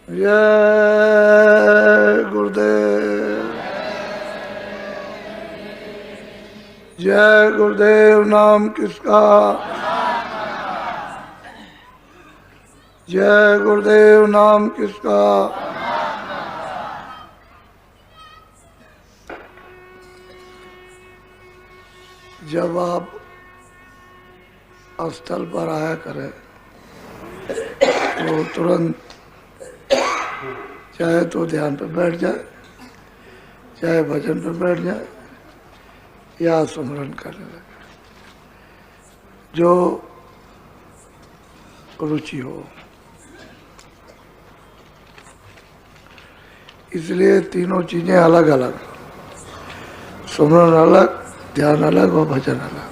जय गुरुदेव। जय गुरुदेव नाम किसका। जय गुरुदेव नाम किसका। जब आप स्थल पर आया करें तो तुरंत चाहे तो ध्यान पर बैठ जाए, चाहे भजन पर बैठ जाए या सुमरन करने लगे, जो रुचि हो। इसलिए तीनों चीजें अलग अलग, सुमरन अलग, ध्यान अलग और भजन अलग।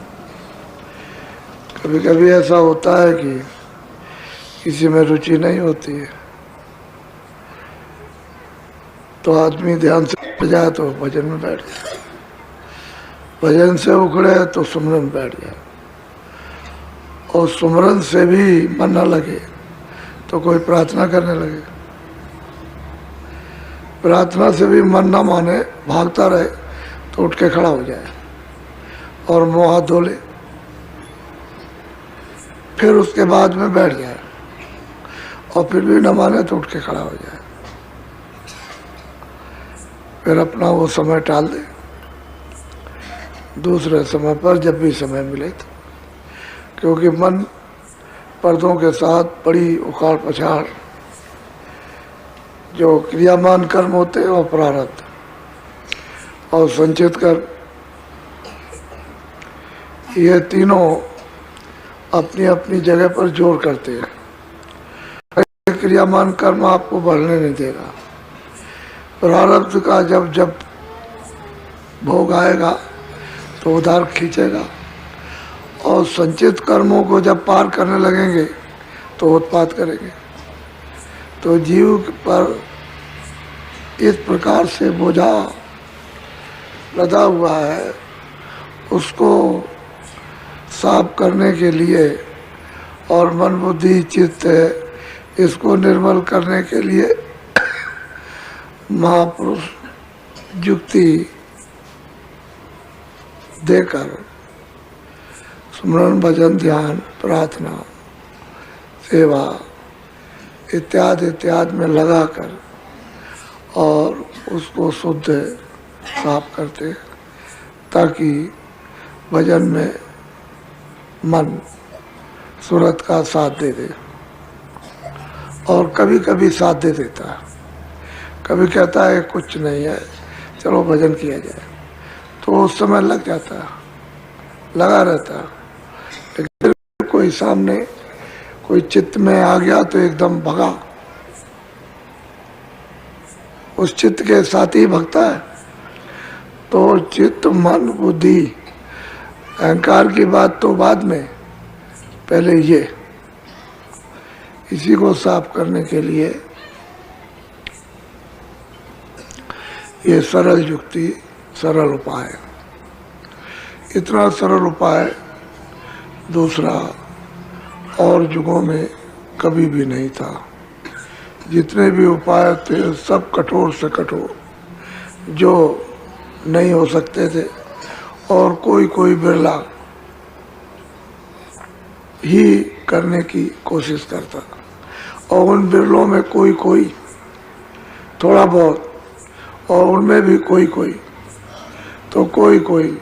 कभी कभी ऐसा होता है कि किसी में रुचि नहीं होती है तो आदमी ध्यान से बैठ जाए तो भजन में बैठ जाए, भजन से उखड़े तो सुमरन में बैठ जाए, और सुमरन से भी मन न लगे तो कोई प्रार्थना करने लगे, प्रार्थना से भी मन न माने भागता रहे तो उठ के खड़ा हो जाए और मुँह हाथ धो ले, फिर उसके बाद में बैठ जाए और फिर भी न माने तो उठ के खड़ा हो जाए, फिर अपना वो समय टाल दे, दूसरे समय पर जब भी समय मिले तो। क्योंकि मन पर्दों के साथ बड़ी उखाड़ पछाड़ जो क्रियामान कर्म होते हैं और प्रारब्ध और संचित कर्म, ये तीनों अपनी अपनी जगह पर जोर करते हैं। क्रियामान कर्म आपको बढ़ने नहीं देगा, प्रारब्ध का जब जब भोग आएगा तो उधार खींचेगा, और संचित कर्मों को जब पार करने लगेंगे तो उत्पात करेंगे। तो जीव पर इस प्रकार से बोझा लदा हुआ है, उसको साफ करने के लिए और मन बुद्धि चित्त इसको निर्मल करने के लिए महापुरुष युक्ति देकर स्मरण भजन ध्यान प्रार्थना सेवा इत्यादि इत्यादि में लगाकर और उसको शुद्ध साफ करते, ताकि भजन में मन सूरत का साथ दे दे। और कभी कभी साथ दे देता है, कभी कहता है कुछ नहीं है चलो भजन किया जाए, तो उस समय लग जाता है, लगा रहता है। लेकिन कोई सामने कोई चित्त में आ गया तो एकदम भगा, उस चित्त के साथ ही भगता है। तो चित्त मन बुद्धि अहंकार की बात तो बाद में, पहले ये इसी को साफ करने के लिए ये सरल युक्ति सरल उपाय, इतना सरल उपाय दूसरा और युगों में कभी भी नहीं था। जितने भी उपाय थे सब कठोर से कठोर, जो नहीं हो सकते थे, और कोई कोई बिरला ही करने की कोशिश करता, और उन बिरलों में कोई कोई थोड़ा बहुत, और उनमें भी कोई कोई, तो कोई कोई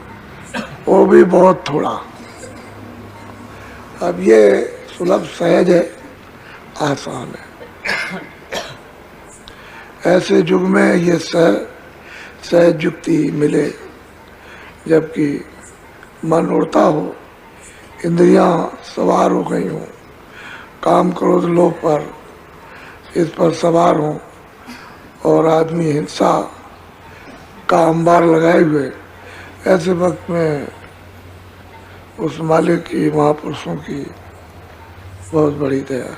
वो भी बहुत थोड़ा। अब ये सुलभ सहज है, आसान है। ऐसे युग में ये सहज युक्ति मिले, जबकि मन उड़ता हो, इंद्रियां सवार हो गई हों, काम क्रोध लोभ पर इस पर सवार हों, और आदमी हिंसा का अंबार लगाए हुए, ऐसे वक्त में उस मालिक की महापुरुषों की बहुत बड़ी दया है।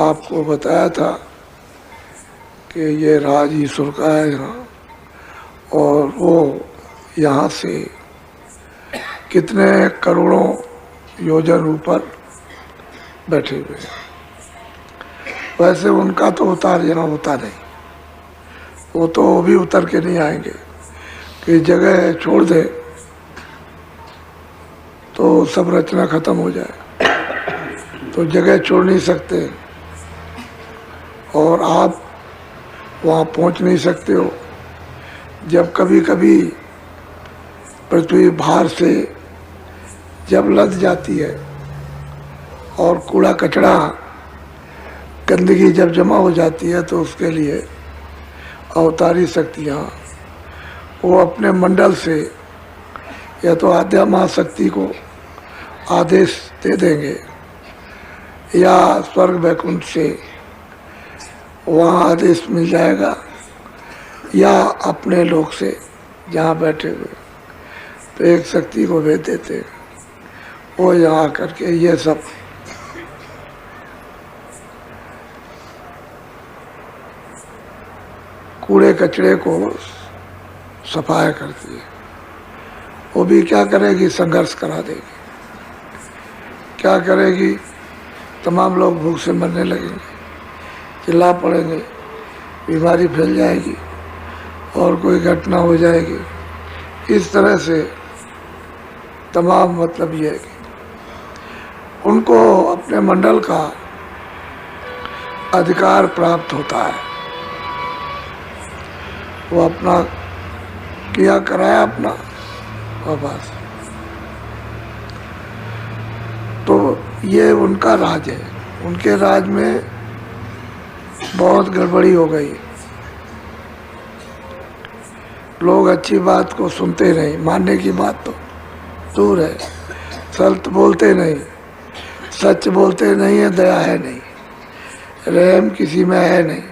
आपको बताया था कि ये राज ईश्वर का है यहाँ, और वो यहाँ से कितने करोड़ों योजन ऊपर बैठे हुए हैं। वैसे उनका तो उतार जाना होता नहीं, वो तो भी उतर के नहीं आएंगे कि जगह छोड़ दे तो सब रचना खत्म हो जाए, तो जगह छोड़ नहीं सकते और आप वहाँ पहुँच नहीं सकते हो। जब कभी कभी पृथ्वी भार से जब लद जाती है और कूड़ा कचरा गंदगी जब जमा हो जाती है तो उसके लिए अवतारी शक्तियाँ वो अपने मंडल से या तो आद्या महाशक्ति को आदेश दे देंगे या स्वर्ग वैकुंठ से वहाँ आदेश मिल जाएगा या अपने लोग से जहाँ बैठे हुए तो एक शक्ति को भेज देते हैं, वो यहाँ करके ये सब कूड़े कचरे को सफाया करती है। वो भी क्या करेगी, संघर्ष करा देगी। क्या करेगी, तमाम लोग भूख से मरने लगेंगे, चिल्ला पड़ेंगे, बीमारी फैल जाएगी और कोई घटना हो जाएगी। इस तरह से तमाम मतलब ये है कि उनको अपने मंडल का अधिकार प्राप्त होता है। वो अपना किया कराया अपना और बस। तो ये उनका राज है। उनके राज में बहुत गड़बड़ी हो गई। लोग अच्छी बात को सुनते नहीं, मानने की बात तो दूर है, सत्य बोलते नहीं, सच बोलते नहीं है, दया है नहीं, रहम किसी में है नहीं,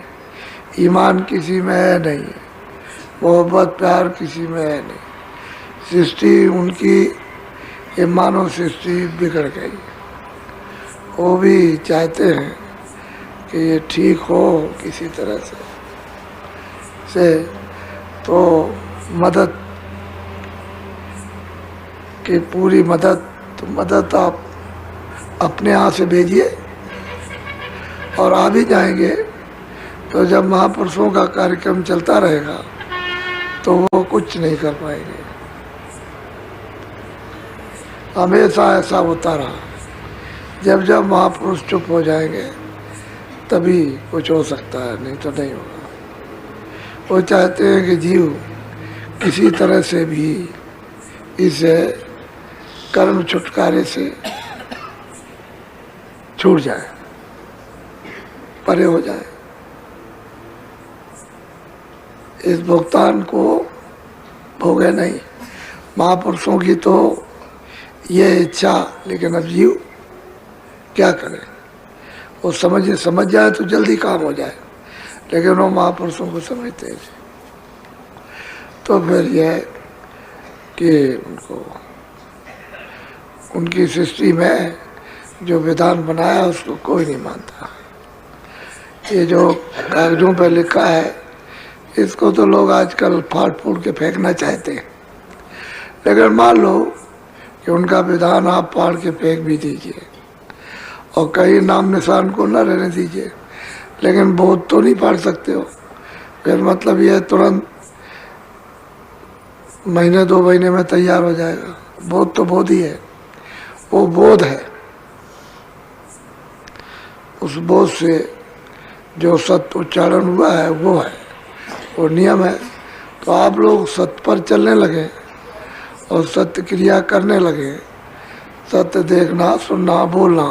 ईमान किसी में है नहीं, मोहब्बत प्यार किसी में है नहीं। सृष्टि उनकी ये मानव सृष्टि बिगड़ गई। वो भी चाहते हैं कि ये ठीक हो किसी तरह से तो मदद की पूरी मदद, तो मदद आप अपने यहाँ से भेजिए और आ भी जाएंगे। तो जब महापुरुषों का कार्यक्रम चलता रहेगा तो वो कुछ नहीं कर पाएंगे। हमेशा ऐसा होता रहा। जब जब महापुरुष चुप हो जाएंगे तभी कुछ हो सकता है, नहीं तो नहीं होगा। वो चाहते हैं कि जीव किसी तरह से भी इस कर्म छुटकारे से छूट जाए, परे हो जाए। इस भुगतान को भोगे नहीं। महापुरुषों की तो ये इच्छा, लेकिन अब जीव क्या करे। वो समझ जाए तो जल्दी काम हो जाए, लेकिन वो महापुरुषों को समझते हैं। तो फिर यह कि उनको उनकी सृष्टि में जो विधान बनाया उसको कोई नहीं मानता। ये जो कागजों पर लिखा है इसको तो लोग आजकल फाड़ फूड़ के फेंकना चाहते हैं, लेकिन मान लो कि उनका विधान आप फाड़ के फेंक भी दीजिए और कहीं नाम निशान को न रहने दीजिए, लेकिन बोध तो नहीं फाड़ सकते हो। फिर मतलब यह तुरंत महीने 2 महीने में तैयार हो जाएगा। बोध तो बोध ही है, वो बोध है। उस बोध से जो सत्य उच्चारण हुआ है वो है, वो नियम है। तो आप लोग सत्य पर चलने लगे और सत्य क्रिया करने लगे, सत्य देखना, सुनना, बोलना,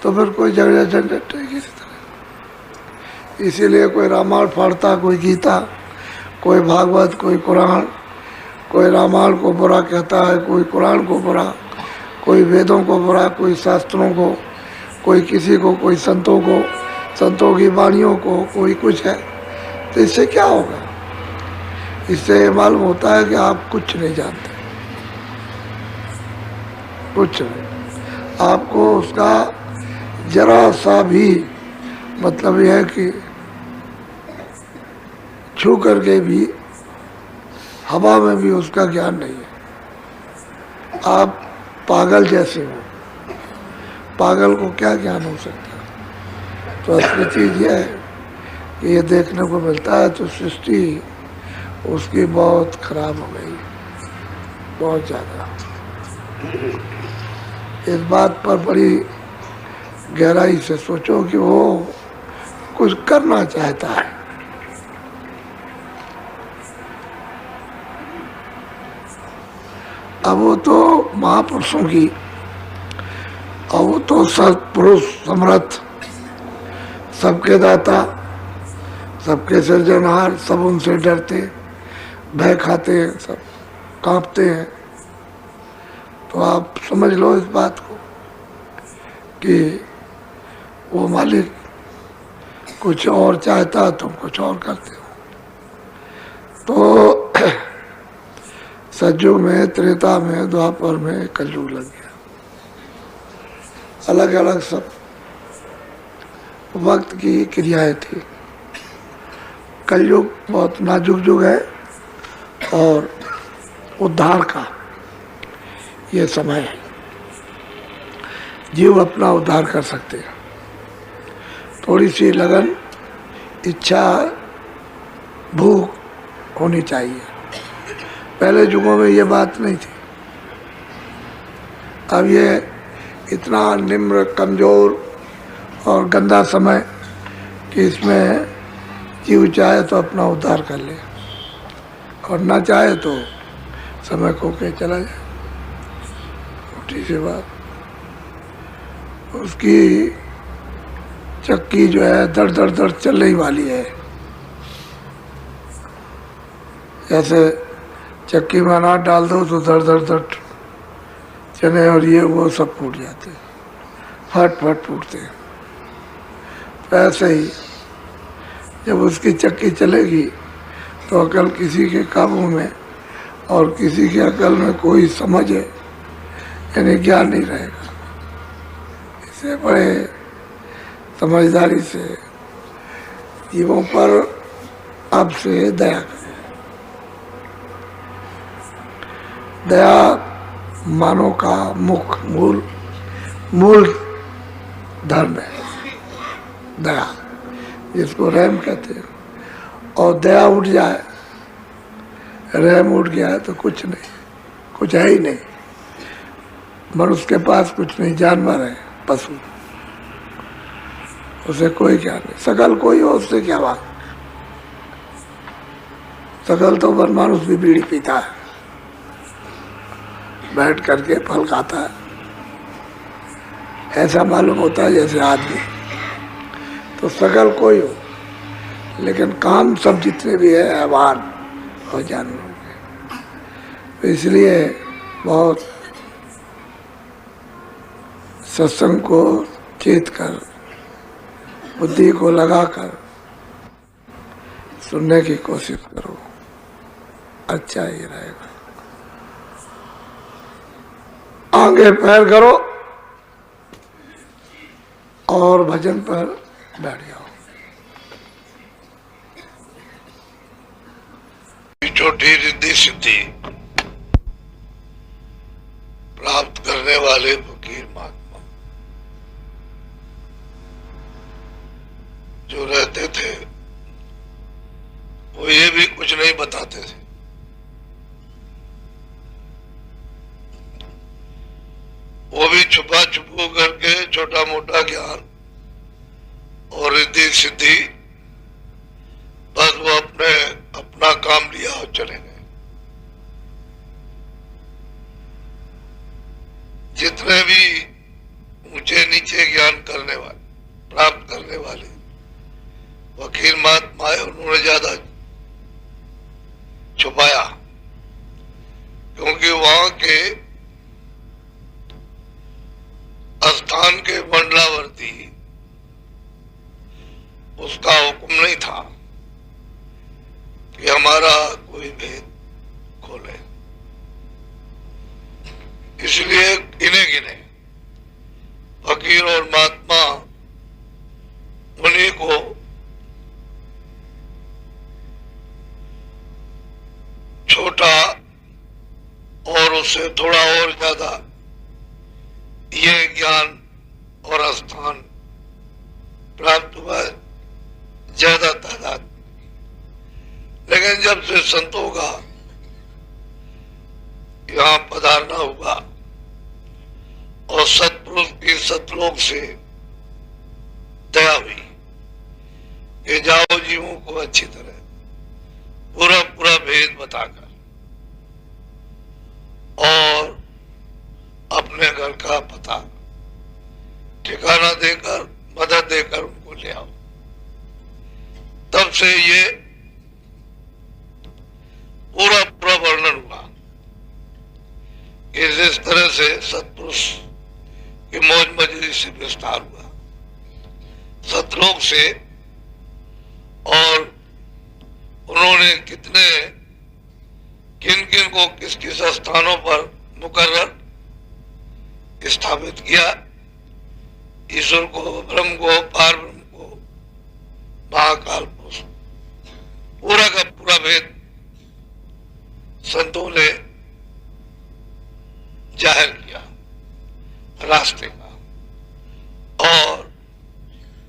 तो फिर कोई झगड़ा झंझट नहीं किसी तरह। इसीलिए कोई रामायण फाड़ता, कोई गीता, कोई भागवत, कोई कुरान, कोई रामायण को बुरा कहता है, कोई कुरान को बुरा, कोई वेदों को बुरा, कोई शास्त्रों को, कोई किसी को, कोई संतों को, संतों की वाणियों को, कोई कुछ है। तो इससे क्या होगा? इससे मालूम होता है कि आप कुछ नहीं जानते, कुछ नहीं। आपको उसका जरा सा भी मतलब यह है कि छू करके भी हवा में भी उसका ज्ञान नहीं है। आप पागल जैसे हो। पागल को क्या ज्ञान हो सकता है? तो असली चीज यह है कि ये देखने को मिलता है तो सृष्टि उसकी बहुत खराब हो गई, बहुत ज़्यादा। इस बात पर बड़ी गहराई से सोचो कि वो कुछ करना चाहता है। अब वो तो महापुरुषों की, अब वो तो सत्पुरुष समर्थ, सबके दाता, सबके सृजनहार, सब उनसे डरते, भय खाते हैं, सब कांपते हैं। तो आप समझ लो इस बात को कि वो मालिक कुछ और चाहता, तुम कुछ और करते हो। तो सतयुग में, त्रेता में, द्वापर में, कलयुग लग गया। अलग अलग सब वक्त की क्रियाएं थी। कलयुग बहुत नाजुक युग है और उद्धार का ये समय है। जीव अपना उद्धार कर सकते हैं। थोड़ी सी लगन, इच्छा, भूख होनी चाहिए। पहले युगों में ये बात नहीं थी। अब ये इतना निम्न, कमजोर और गंदा समय कि इसमें जीव चाहे तो अपना उद्धार कर ले और ना चाहे तो समय खो के चला जाए। छोटी सी बात, उसकी चक्की जो है दर दर दर चलने वाली है। जैसे चक्की में अनाज डाल दो तो दर दर दर चने और ये वो सब फूट जाते, फट फट फूटते हैं। तो ऐसे ही जब उसकी चक्की चलेगी तो अकल किसी के काबू में और किसी की अकल में कोई समझ है यानी ज्ञान नहीं रहेगा। इसे बड़े समझदारी से जीवों पर अब से दया करें। दया मानव का मूल धर्म है। दया जिसको रहम कहते हैं। और दया उठ जाए, रहम उठ गया है तो कुछ नहीं, कुछ है ही नहीं। मनुष्य के पास कुछ नहीं, जानवर है, पशु, उसे कोई क्या नहीं। सकल कोई हो उससे क्या बात। सकल तो मानुष भी बीड़ी पीता है, बैठ करके फल खाता है, ऐसा मालूम होता है जैसे आदमी। तो सकल कोई हो, लेकिन काम सब जितने भी है हैवान और जानवरों के। तो इसलिए बहुत सत्संग को चेत कर, बुद्धि को लगाकर सुनने की कोशिश करो, अच्छा ही रहेगा। आगे पैर करो और भजन पर बैठ जाओ। छोटी रिद्धि सिद्धि प्राप्त करने वाले फकीर महात्मा जो रहते थे वो ये भी कुछ नहीं बताते थे। वो भी छुपा छुपू करके छोटा मोटा ज्ञान और रिद्धि सिद्धि, बस वो अपना काम लिया और चले गए। जितने भी ऊंचे नीचे ज्ञान करने वाले, प्राप्त करने वाले फकीर महात्मा है, उन्होंने ज्यादा छुपाया, क्योंकि वहां के स्थान के मंडलावर्ती उसका हुक्म नहीं था कि हमारा कोई भेद खोले। इसलिए गिने गिने फकीर और महात्मा उन्हीं को छोटा और उससे थोड़ा और ज्यादा ये ज्ञान और स्थान प्राप्त हुआ ज्यादा तादाद, लेकिन जब से संतों का यहाँ पधारना हुआ और सतपुरुष की सतलोक से दया हुई कि जाओ जीवों को अच्छी तरह पूरा पूरा भेद बताकर और अपने घर का पता ठिकाना देकर मदद देकर उनको ले आओ। तब से ये पूरा पूरा वर्णन हुआ कि इस तरह से सतपुरुष की मौज मजरी से विस्तार हुआ सतलोक से, और उन्होंने कितने किन किन को किस किस स्थानों पर मुकर्रर स्थापित किया, ईश्वर को, ब्रह्म को, पार ब्रह्म को, महाकाल को, पूरा का पूरा भेद संतों ने जाहिर किया रास्ते का। और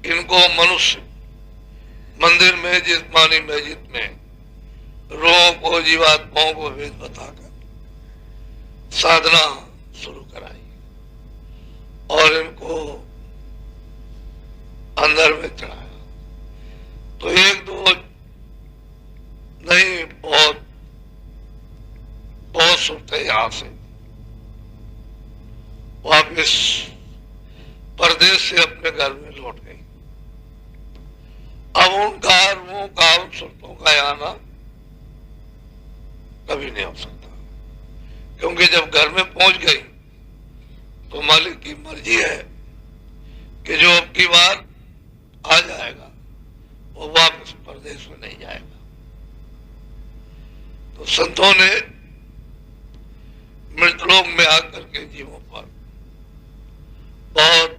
इनको मनुष्य मंदिर में जिस्मानी मस्जिद में रोहों को, जीवात्माओं को भेद बताकर साधना शुरू कराई और इनको अंदर में चढ़ाया। तो एक दो नहीं, बहुत बहुत सुनते यहां से वापिस परदेश से अपने घर में लौट गई। अब उनका रूहों का, उन सुरतों का आना कभी नहीं हो सकता, क्योंकि जब घर में पहुंच गई तो मालिक की मर्जी है कि जो अब की बार आ जाएगा वो वापस परदेश में नहीं जाएगा। तो संतों ने मृतलोक में आकर के जीवों पर बहुत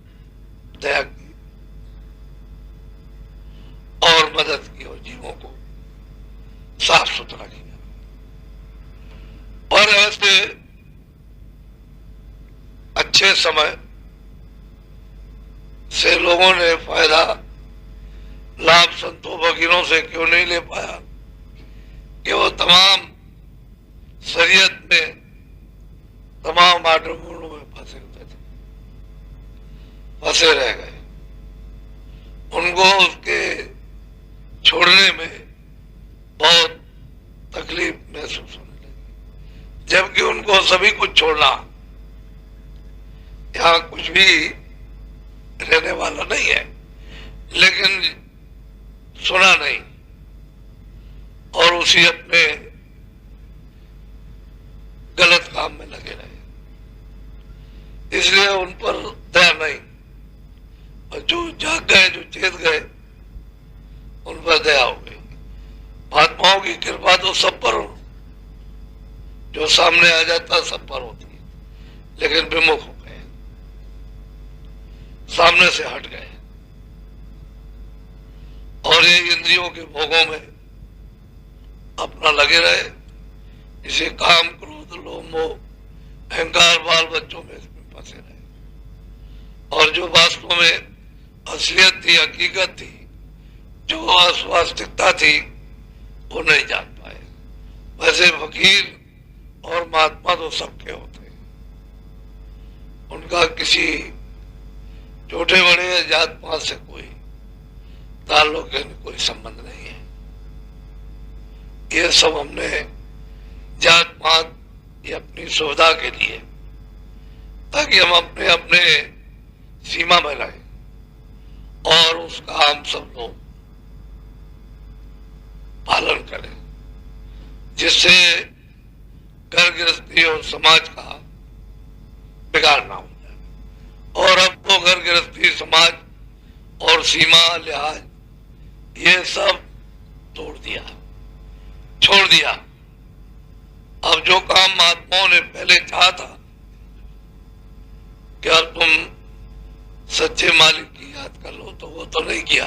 दया की और मदद की और जीवों को साफ सुथरा किया। और ऐसे अच्छे समय से लोगों ने फायदा लाभ संतों फकीरों से क्यों नहीं ले पाया कि वो तमाम शरीयत में, तमाम आडम्बरों में फंसे होते थे, फंसे रह गए। उनको उसके छोड़ने में बहुत तकलीफ महसूस होने लगी, जबकि उनको सभी कुछ छोड़ना, यहाँ कुछ भी रहने वाला नहीं है, लेकिन सुना नहीं और उसी अपने गलत काम में लगे रहे, इसलिए उन पर दया नहीं। और जो जाग गए, जो चेत गए, उन पर दया हो गई। महात्माओं की कृपा तो सब पर हो, जो सामने आ जाता सब पर होती है, लेकिन विमुख हो गए, सामने से हट गए और ये इंद्रियों के भोगों में अपना लगे रहे। इसे काम, क्रोध, लोभ, मोह, अहंकार, बाल बच्चों में इसमें फंसे रहे। और जो वास्तव में असलियत थी, हकीकत थी, जो वास्तविकता थी, वो नहीं जान पाए। वैसे फकीर और महात्मा तो सबके होते हैं, उनका किसी छोटे बड़े जात पात से कोई ताल्लुक, कोई संबंध नहीं है। ये सब हमने जात पात ये अपनी सुविधा के लिए, ताकि हम अपने अपने सीमा में रहें और उसका हम सब लोग पालन करें, जिससे घर गृहस्थी और समाज का बिगाड़ ना हो जाए। और अब तो घर गृहस्थी, समाज और सीमा लिहाज ये सब तोड़ दिया, छोड़ दिया। अब जो काम महात्माओं ने पहले चाहा था कि अब तुम सच्चे मालिक की याद कर लो, तो वो तो नहीं किया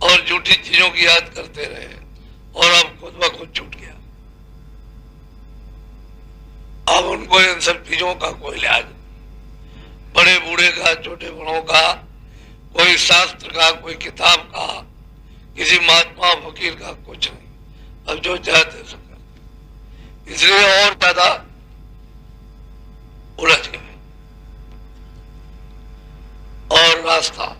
और झूठी चीजों की याद करते रहे और अब खुद ब खुद छूट गया। अब उनको इन सब चीजों का कोई लिहाज, बड़े बूढ़े का, छोटे बड़ों का कोई शास्त्र का, कोई किताब का, किसी महात्मा फकीर का कुछ नहीं। अब जो चाहते सो करते, इसलिए और ज्यादा उलझ गए और रास्ता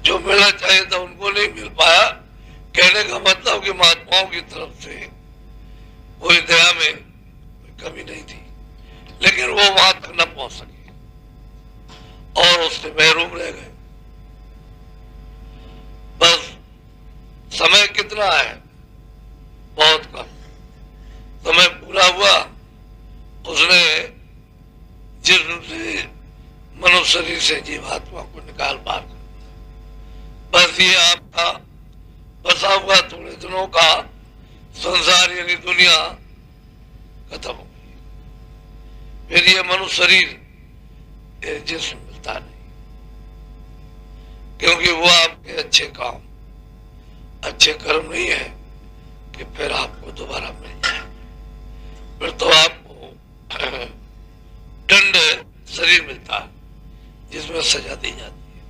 जो मिलना चाहिए था उनको नहीं मिल पाया। कहने का मतलब कि महात्माओं की तरफ से कोई दया में कमी नहीं थी, लेकिन वो वहां तक न पहुंच सके और उससे महरूम रह गए। बस समय कितना है, बहुत कम समय पूरा हुआ। उसने जिस मनुष्य शरीर से जीवात्मा को निकाल बाहर कर, बस ये आपका बसा हुआ थोड़े दिनों का संसार यानी दुनिया खत्म हो गई। फिर ये मनुष्य शरीर जिस्म मिलता नहीं, क्योंकि वो आपके अच्छे काम, अच्छे कर्म नहीं है कि फिर आपको दोबारा मिल जाए। फिर तो आपको दंड शरीर मिलता है जिसमें सजा दी जाती है,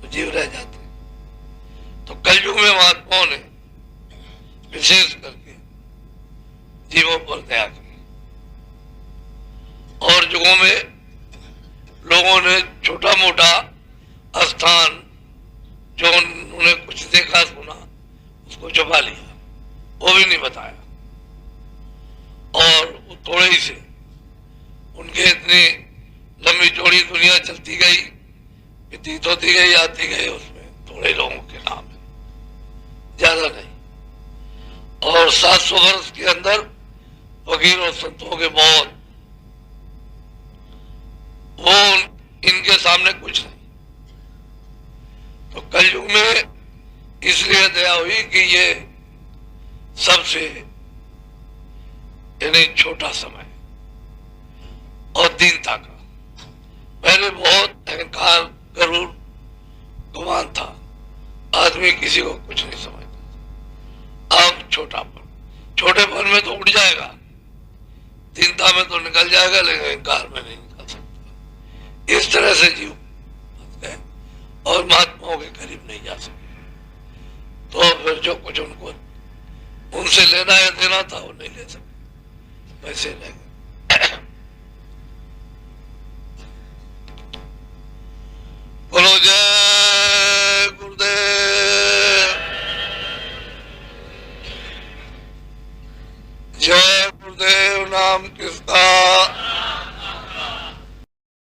तो जीव रह जाते हैं। तो कलयुग में महात्माओं ने विशेष करके जीवों पर दया की और युगों में लोगों ने छोटा मोटा स्थान जो उन्होंने कुछ देखा सुना उसको छुपा लिया, वो भी नहीं बताया। और वो थोड़े ही से उनके इतनी लंबी चौड़ी दुनिया चलती गई, व्यतीत होती गई, आती गई, उसमें थोड़े लोगों के नाम है, ज्यादा नहीं। और 700 वर्ष के अंदर फकीर और संतों के बहुत, वो इनके सामने कुछ नहीं। तो कलयुग में इसलिए दया हुई कि ये सबसे यानी छोटा समय और दीनता का। पहले बहुत अहंकार, गरूर, गुमान था, आदमी किसी को कुछ नहीं समझता। अब छोटापन, छोटेपन में तो उड़ जाएगा, दीनता में तो निकल जाएगा, लेकिन अहंकार में नहीं निकल सकता। इस तरह से जीव गए और महात्माओं के करीब नहीं जा सके। तो फिर जो कुछ उनको उनसे लेना या देना था वो नहीं ले सके, वैसे रह गए।